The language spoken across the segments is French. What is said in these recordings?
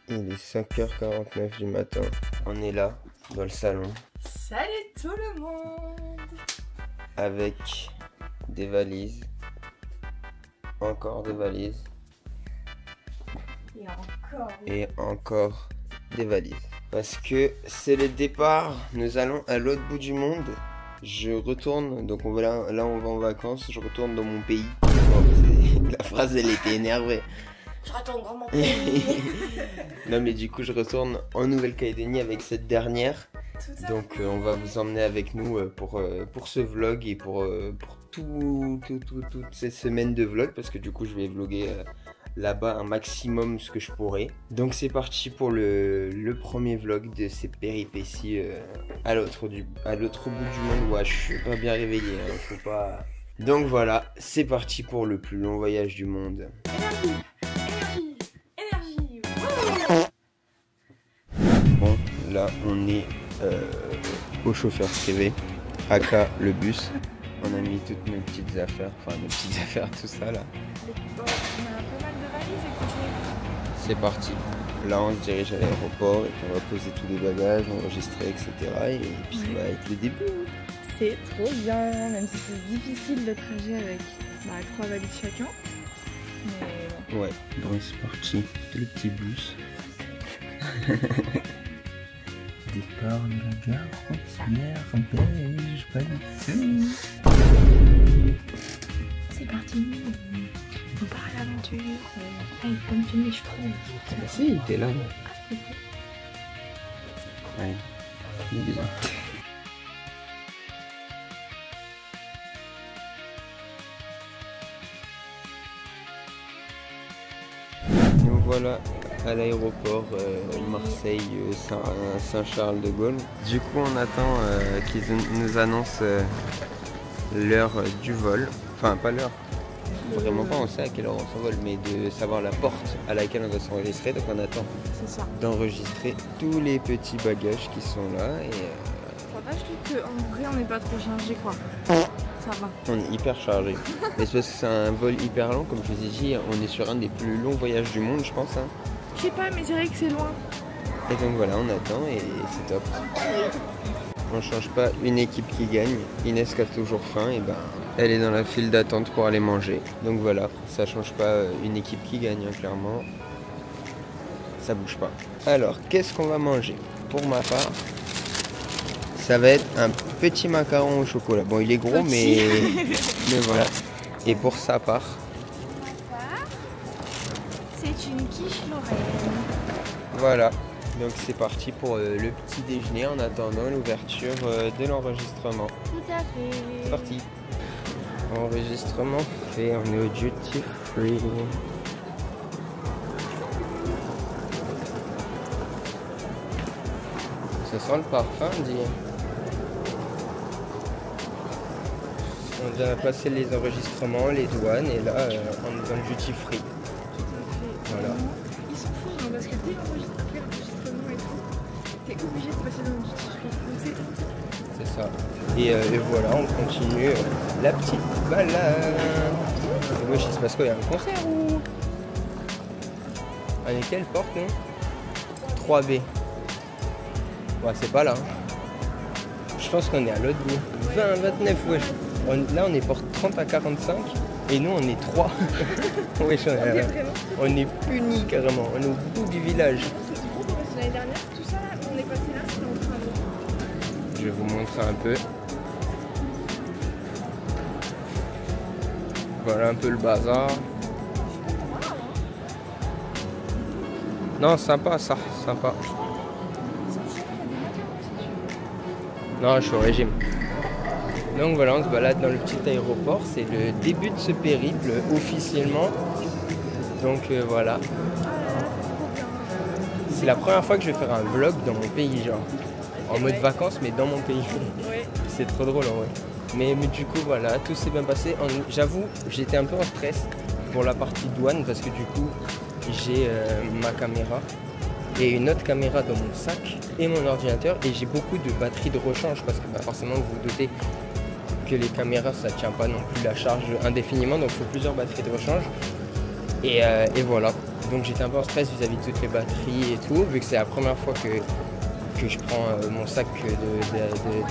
Il est 5h49 du matin. On est là, dans le salon, Salut tout le monde! avec des valises. Encore des valises. Et encore des valises. Parce que c'est le départ. Nous allons à l'autre bout du monde. Je retourne, donc là on va en vacances. Je retourne dans mon pays. La phrase elle était énervée. Je retourne dans mon pays. Non mais du coup je retourne en Nouvelle-Calédonie avec cette dernière. Donc on va vous emmener avec nous pour ce vlog et pour toute cette semaine de vlog. Parce que du coup je vais vlogger là-bas un maximum ce que je pourrai. Donc c'est parti pour le premier vlog de ces péripéties à l'autre bout du monde. Ouais, je suis pas bien réveillé, hein, faut pas... Donc voilà, c'est parti pour le plus long voyage du monde. Énergie. Bon, là on est au chauffeur privé, aka le bus. On a mis toutes nos petites affaires, tout ça là. On a pas mal de valises, écoutez. C'est parti. Là on se dirige à l'aéroport et puis on va poser tous les bagages, enregistrer, etc. Et puis ça va être le début. C'est trop bien, même si c'est difficile le trajet avec 3 valises chacun. Mais bon. Ouais, bon c'est parti, le petit bus. Départ de la gare routière belge, pas du tout. C'est parti, on part à l'aventure. Hey, bonne fini, je trouve. Ah si, t'es là. Ouais, bisous. Nous voilà à l'aéroport Marseille Saint-Charles de Gaulle. Du coup on attend qu'ils nous annoncent l'heure du vol. Enfin pas l'heure, vraiment pas, on sait à quelle heure on s'envole, mais de savoir la porte à laquelle on doit s'enregistrer. Donc on attend d'enregistrer tous les petits bagages qui sont là. Et ça va, je trouve qu'en vrai on n'est pas trop chargé quoi. Ça va. On est hyper chargé. Mais c'est parce que c'est un vol hyper long, comme je vous ai dit, on est sur un des plus longs voyages du monde je pense. Hein. Je sais pas, mais c'est vrai que c'est loin. Et donc voilà, on attend et c'est top. On change pas une équipe qui gagne. Inès qui a toujours faim, et ben elle est dans la file d'attente pour aller manger. Donc voilà, ça change pas une équipe qui gagne, hein, clairement. Ça bouge pas. Alors, qu'est-ce qu'on va manger? Pour ma part, ça va être un petit macaron au chocolat. Bon, il est gros, mais voilà. Et pour sa part, c'est une quiche lorraine. voilà. Donc c'est parti pour le petit déjeuner en attendant l'ouverture de l'enregistrement. Tout à fait. C'est parti. Enregistrement fait, on est au duty free. Ça sent le parfum, on dit. On a passé les enregistrements, les douanes, et là on est dans le duty free. Voilà. Ils s'en foutent, hein, parce que dès l'enregistrement et tout, t'es obligé de passer dans le duty free. C'est ça. Et voilà, on continue la petite balade. Wesh, il se passe quoi? Il y a un concert ou... On est quelle porte, non? 3B. Ouais, c'est pas là. Je pense qu'on est à l'autre bout. 20 à 29, wesh. Là, on est porte 30 à 45. Et nous, on est 3. Wesh, on est punis carrément. On est au bout du village. C'est trop drôle parce que l'année dernière, tout ça là, on est passé là, c'était en train de... Je vais vous montrer un peu. Voilà un peu le bazar. Non, sympa ça, sympa. Non, je suis au régime. Donc voilà, on se balade dans le petit aéroport. C'est le début de ce périple officiellement. Donc voilà. C'est la première fois que je vais faire un vlog dans mon pays, genre. En mode vacances, mais dans mon pays. Ouais. C'est trop drôle en vrai. Mais du coup, voilà, tout s'est bien passé. J'avoue, j'étais un peu en stress pour la partie douane parce que du coup, j'ai ma caméra et une autre caméra dans mon sac et mon ordinateur. Et j'ai beaucoup de batteries de rechange parce que forcément, vous vous doutez que les caméras, ça tient pas non plus la charge indéfiniment. Donc, il faut plusieurs batteries de rechange. Et voilà. Donc j'étais un peu en stress vis-à-vis de toutes les batteries et tout, vu que c'est la première fois que je prends mon sac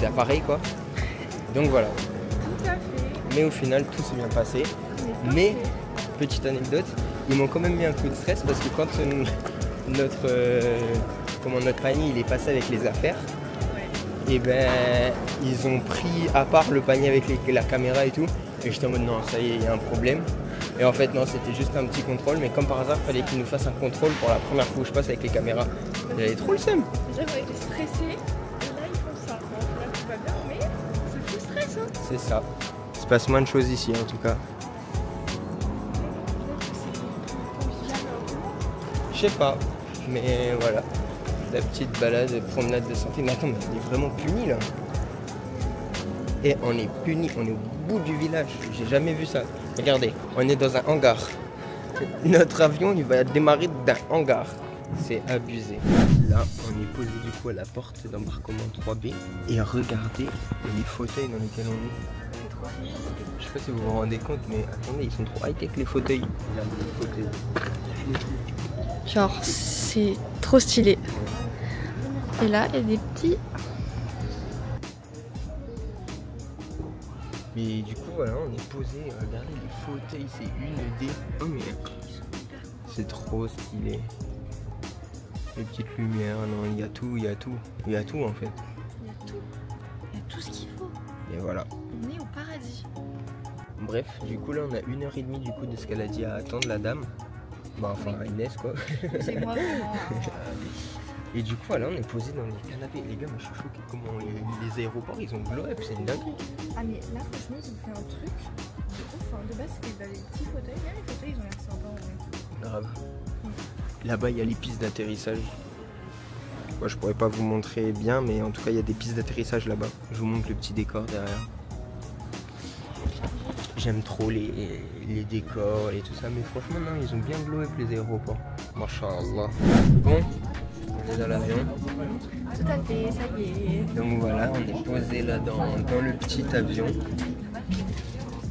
d'appareil quoi. Donc voilà. Tout à fait. Mais au final tout s'est bien passé. Mais petite anecdote, ils m'ont quand même mis un coup de stress parce que quand notre panier il est passé avec les affaires, et ben ils ont pris à part le panier avec la caméra et tout. Et j'étais en mode non, ça y est, il y a un problème. Et en fait non, c'était juste un petit contrôle, mais comme par hasard, il fallait qu'ils nous fassent un contrôle pour la première fois où je passe avec les caméras. J'avais trop le seum. Déjà, moi j'étais stressée, et là ils font ça. Bon, là tout va bien, mais ça fout stress hein. C'est ça. Il se passe moins de choses ici en tout cas. Je sais pas, mais voilà. La petite balade, promenade de santé. Mais attends, mais on est vraiment punis là. Et on est punis, on est au bout du village. J'ai jamais vu ça. Regardez, on est dans un hangar. Notre avion, il va démarrer d'un hangar. C'est abusé. Là, on est posé du coup à la porte d'embarquement 3B. Et regardez les fauteuils dans lesquels on est. Je sais pas si vous vous rendez compte, mais attendez, ils sont trop high-tech les fauteuils. Regardez les fauteuils. Genre, c'est trop stylé. Et là, il y a des petits... Mais du coup, voilà, on est posé. Regardez les fauteuils, c'est une des... Oh, mais c'est trop stylé. Les petites lumières, non, il y a tout, il y a tout. Il y a tout en fait. Il y a tout. Il y a tout ce qu'il faut. Et voilà. On est au paradis. Bref, du coup là on a 1h30 du coup de ce qu'elle a dit à attendre la dame. Bah enfin Inès quoi. C'est moi vraiment. Et du coup voilà, on est posé dans les canapés. Les gars, moi je suis choqué comment les aéroports ils ont glow up, c'est une dinguerie. Ah mais là franchement ils ont fait un truc de ouf. Enfin, de base c'était les petits fauteuils. Là les fauteuils ils ont l'air sympas en vrai. Grave. Là-bas il y a les pistes d'atterrissage. Moi je pourrais pas vous montrer bien, mais en tout cas il y a des pistes d'atterrissage là-bas. Je vous montre le petit décor derrière. J'aime trop les décors et tout ça, mais franchement non, ils ont bien glow up les aéroports. Masha'Allah. Bon, on est dans l'avion. Tout à fait, ça y est. Donc voilà, on est posé là dans le petit avion.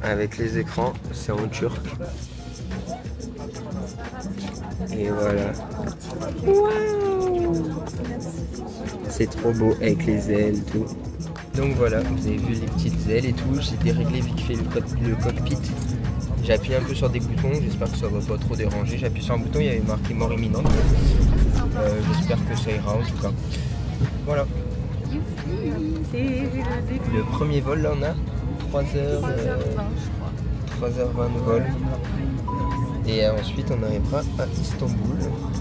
Avec les écrans, c'est en turc. Et voilà. Wow, c'est trop beau avec les ailes tout. Donc voilà, vous avez vu les petites ailes et tout. J'ai déréglé vite fait le cockpit. J'ai appuyé un peu sur des boutons, j'espère que ça va pas trop déranger. J'ai appuyé sur un bouton, il y avait marqué mort imminente. J'espère que ça ira en tout cas. Voilà. Le premier vol là on a 3h20 je crois. 3h20 de vol. Et ensuite on arrivera à Istanbul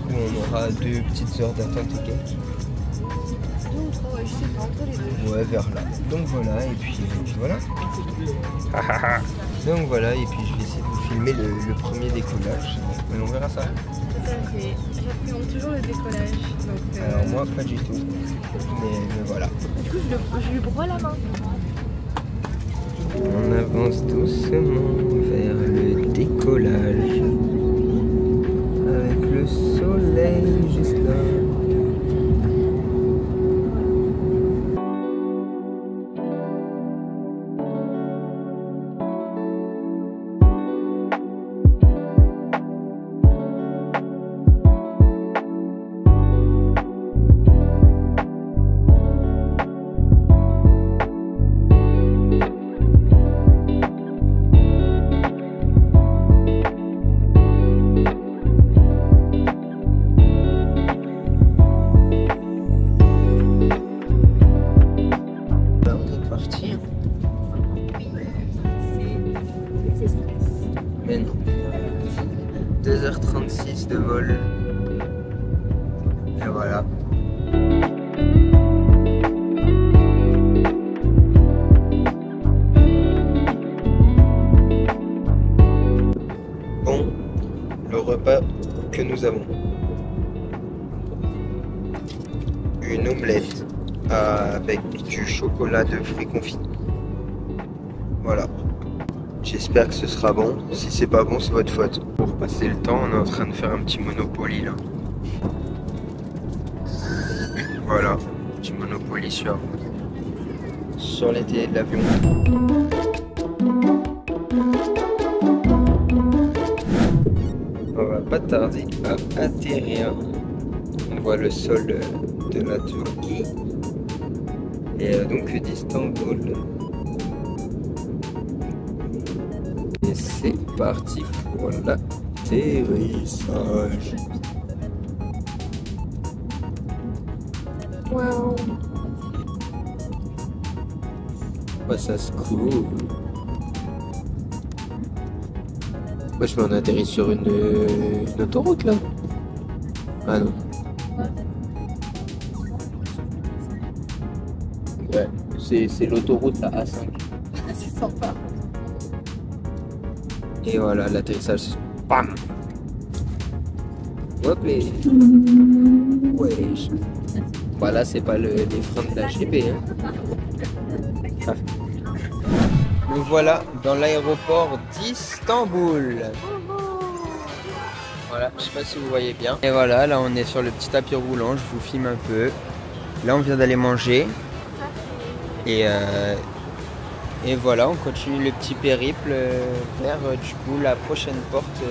où on aura 2 petites heures d'attente et quelques. Ouais, vers là. Donc voilà, et puis voilà. Donc voilà, et puis je vais essayer de vous filmer le premier décollage. Mais on verra ça. Tout à fait. J'appréhende toujours le décollage. Donc, alors moi, pas du tout. Mais voilà. Du coup, je lui broie la main. On avance doucement vers le décollage. Avec le soleil juste là. Mais non. 2h36 de vol. Et voilà. Bon, le repas que nous avons. Une omelette avec du chocolat de fruits confits. Voilà. J'espère que ce sera bon. Si c'est pas bon, c'est votre faute. Pour passer le temps, on est en train de faire un petit Monopoly là. Voilà, petit Monopoly sur les télés de l'avion. pas tarder à atterrir. On voit le sol de la Turquie et donc d'Istanbul. Et c'est parti pour l'atterrissage. Wow. Ouais, ça se coule. Moi je m'en atterris sur une autoroute là. Ah non. Ouais, c'est l'autoroute la A5. C'est sympa. Et voilà l'atterrissage. Bam. Hop et... Wesh. Voilà, c'est pas les freins de la GP. Hein. Ah. Nous voilà dans l'aéroport d'Istanbul. Voilà, je sais pas si vous voyez bien. Et voilà, là on est sur le petit tapis roulant, je vous filme un peu. Là on vient d'aller manger. Et voilà, on continue le petit périple vers du coup la prochaine porte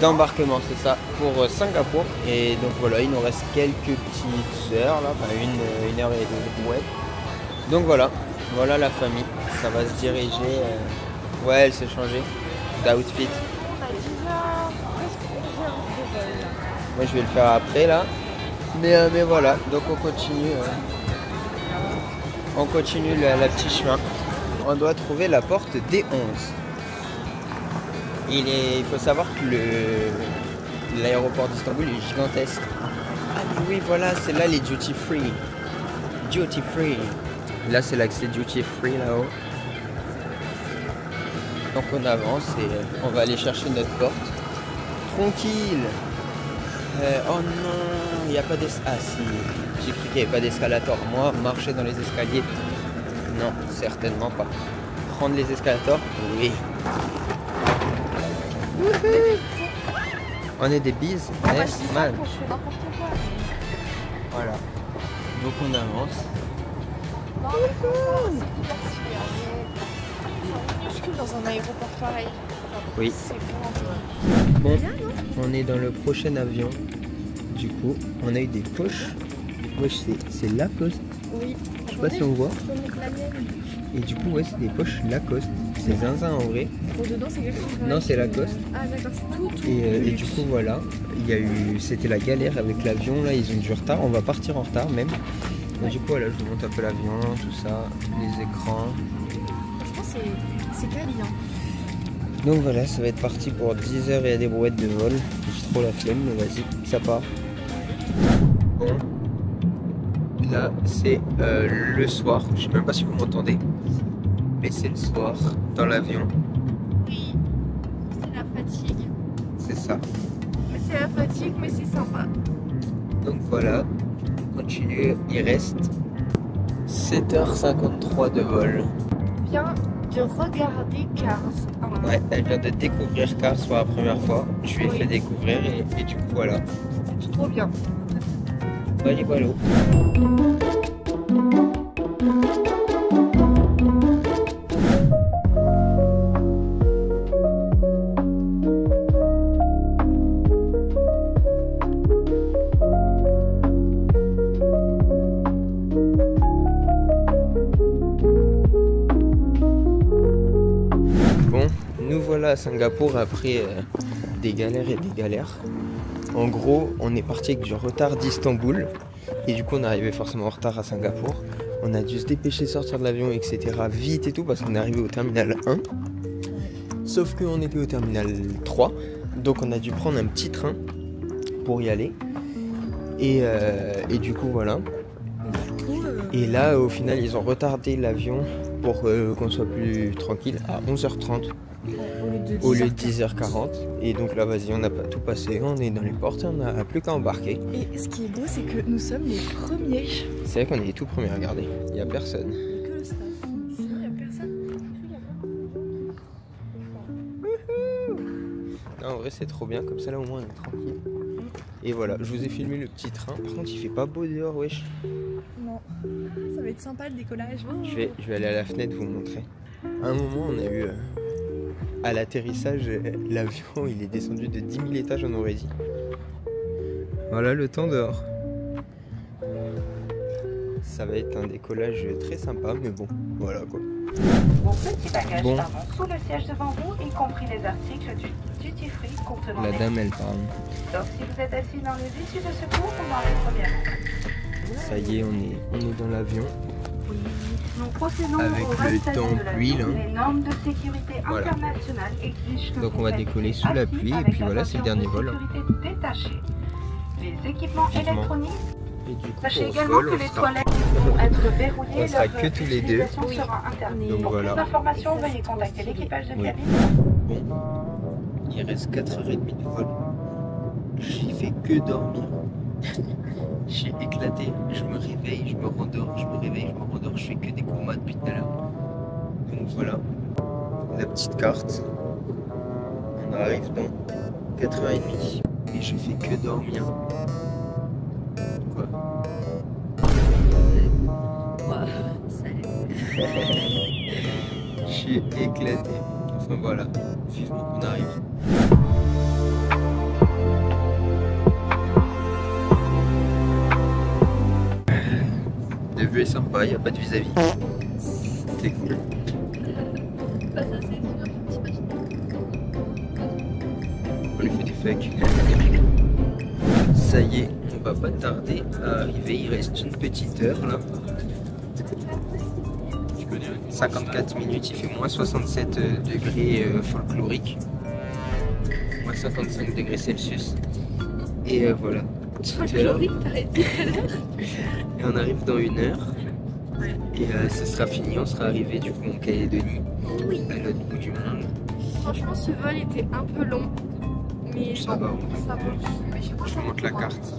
d'embarquement, c'est ça, pour Singapour. Et donc voilà, il nous reste quelques petites heures là, enfin une heure et demie de brouette. Donc voilà la famille, ça va se diriger. Ouais, elle s'est changée d'outfit. On a 10h, presque 11h de vol. Moi je vais le faire après là. Mais voilà, donc on continue la petite chemin. On doit trouver la porte D11. Il faut savoir que l'aéroport d'Istanbul est gigantesque. Ah mais oui, voilà, c'est là les duty free. Duty free. Là c'est l'accès duty free là-haut. Donc on avance et on va aller chercher notre porte. Tranquille. Oh non, il n'y a pas d'escalator. Ah si, j'ai cru qu'il n'y avait pas d'escalator. Moi, marcher dans les escaliers, non, certainement pas. Prendre les escalators, oui. On est des business man. Voilà. Donc on avance. C'est dans un aéroport pareil. Oui. Bon, on est dans le prochain avion. Du coup, on a eu des poches. Wesh, c'est Lacoste. Oui. Je sais pas si on voit. Et du coup, ouais, c'est des poches Lacoste. C'est zinzin en vrai. Bon, dedans, c'est quelque chose. Non, c'est Lacoste. Ah, d'accord, c'est tout. Et du coup, voilà. C'était la galère avec l'avion. Là, ils ont du retard. On va partir en retard même. Et du coup, voilà, je vous montre un peu l'avion, tout ça, les écrans. Franchement, c'est quali, hein. Donc voilà, ça va être parti pour 10 heures et il y a des brouettes de vol. J'ai trop la flemme, mais vas-y, ça part. Bon. Là, c'est le soir. Je sais même pas si vous m'entendez. Mais c'est le soir dans l'avion. Oui, c'est la fatigue. C'est ça. Mais c'est la fatigue, mais c'est sympa. Donc voilà, on continue. Il reste 7h53 de vol. Viens de regarder Cars. Ouais, elle vient de découvrir Cars pour la première fois. Je lui ai fait découvrir et du coup voilà. C'est trop bien. Voilà, voilà. Nous voilà à Singapour après des galères et des galères. En gros, on est parti avec du retard d'Istanbul et du coup on est arrivé forcément en retard à Singapour. On a dû se dépêcher de sortir de l'avion, etc. vite et tout parce qu'on est arrivé au terminal 1. Sauf qu'on était au terminal 3, donc on a dû prendre un petit train pour y aller. Et du coup voilà. Et là au final ils ont retardé l'avion pour qu'on soit plus tranquille à 11h30 au lieu de 10h40. Et donc là vas-y, on a pas tout passé, on est dans les portes, on n'a plus qu'à embarquer. Et ce qui est beau, c'est que nous sommes les premiers. C'est vrai qu'on est les tout premiers, regardez, il n'y a personne. Il n'y a que le staff. Ici, il n'y a personne. Non, en vrai c'est trop bien, comme ça là au moins on est tranquille. Et voilà, je vous ai filmé le petit train. Par contre il fait pas beau dehors, wesh. Non, ça va être sympa le décollage. Je vais aller à la fenêtre vous montrer. À un moment on a eu à l'atterrissage, l'avion il est descendu de 10 000 étages, on aurait dit. Voilà le temps dehors. Ça va être un décollage très sympa, mais bon, voilà quoi. Vos petits bagages sous le siège devant vous, y compris les articles du duty free contenant La dame elle parle. Sauf si vous êtes assis dans les issues de secours ou dans les premières. Ça y est, on est dans l'avion. Nous procédons avec au le respect temps de la pluie là. Les normes de sécurité Voilà. internationales exigent que Donc vous on va soyez décoller sous la assis pluie et avec puis la voilà, c'est le dernier ceinture de vol. sécurité détachée. Les équipements Vivement. électroniques. Et du coup, Sachez pour ce également vol, que on les sera- toilettes vont être verrouillées. On sera leur que tous les deux. utilisation sera interdite. Donc Pour voilà. plus d'informations, veuillez contacter l'équipage de Oui. cabine. Bon, il reste 4h30 de vol. J'ai fait que dormir. J'ai éclaté. Je me réveille, je me rendors, je me réveille, je me rendors. Je fais que des comas depuis tout à l'heure. Donc voilà, la petite carte. On arrive dans 4h30. Et je fais que dormir. Quoi? Je suis éclaté. Enfin voilà, vivement qu'on arrive. Le vue est sympa, il n'y a pas de vis-à-vis. C'est cool. On lui fait des fuck. Ça y est, on va pas tarder à arriver. Il reste une petite heure là. 54 minutes, il fait moins 67 degrés folklorique. Moins 55 degrés Celsius. Et voilà. Folklorique, t'arrêtes de Et on arrive dans 1 heure. Et ça sera fini, on sera arrivé du coup en Calédonie, à l'autre bout du monde. Franchement, ce vol était un peu long, mais Ça bon, va. ça va. Je vous montre la carte.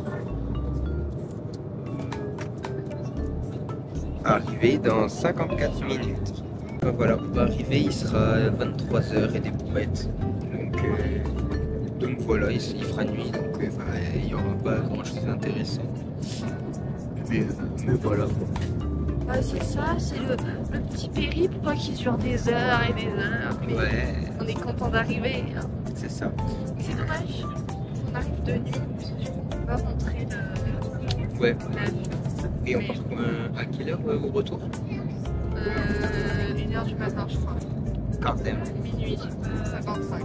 Arrivé dans 54 minutes. Voilà, pour arriver, il sera 23h et des brouettes. Donc voilà, il fera nuit, donc il n'y aura pas grand chose d'intéressant. Mais voilà. Ouais, c'est ça, c'est le petit périple quoi, qui dure des heures et des heures. Mais Ouais, on est content d'arriver. Hein. c'est ça. C'est dommage, on arrive de nuit, parce que on peut pas montrer Ouais. la vue. Et on part à quelle heure au retour? 1h du matin, je crois. Quand même. Minuit 55.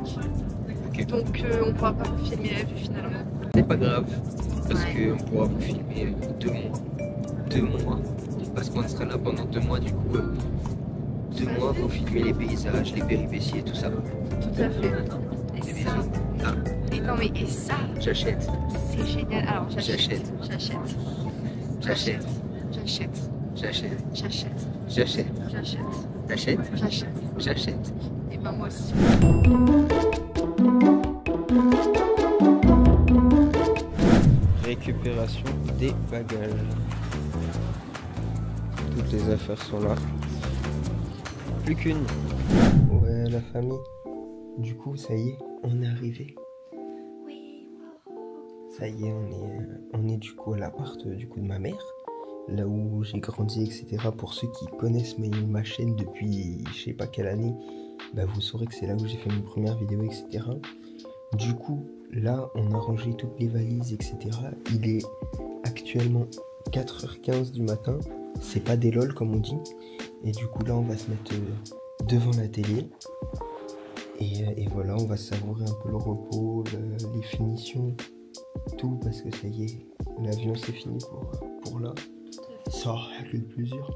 Ok. Donc on pourra pas filmer la vue finalement. C'est pas grave, parce qu'on pourra vous filmer 2 mois. 2 mois. Parce qu'on sera là pendant 2 mois, du coup. 2 mois pour filmer les paysages, les péripéties et tout ça. Tout à fait. Et Des ça, bisous. Ah, et non mais et ça, j'achète. c'est génial. Alors J'achète. J'achète. J'achète. J'achète. J'achète. J'achète. J'achète. J'achète. J'achète. J'achète. J'achète. Et ben moi aussi. Récupération des bagages. Toutes les affaires sont là. Plus qu'une. Ouais, la famille. Du coup, ça y est, on est arrivé. Oui. Ça y est, on est du coup à l'appart du coup de ma mère, là où j'ai grandi, etc. Pour ceux qui connaissent ma chaîne depuis je sais pas quelle année, bah vous saurez que c'est là où j'ai fait mes premières vidéos, etc. Du coup, là, on a rangé toutes les valises, etc. Il est actuellement 4h15 du matin. C'est pas des lol comme on dit. Et du coup, là, on va se mettre devant la télé. Et voilà, on va savourer un peu le repos, les finitions, tout, parce que ça y est, l'avion c'est fini pour là. Ça aura que le plaisir.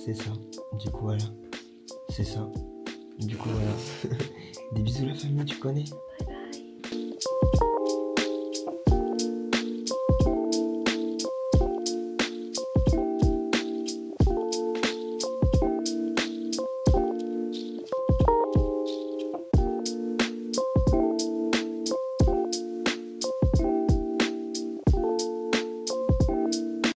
C'est ça. Du coup, voilà. C'est ça. Du coup, voilà. Des bisous la famille, tu connais?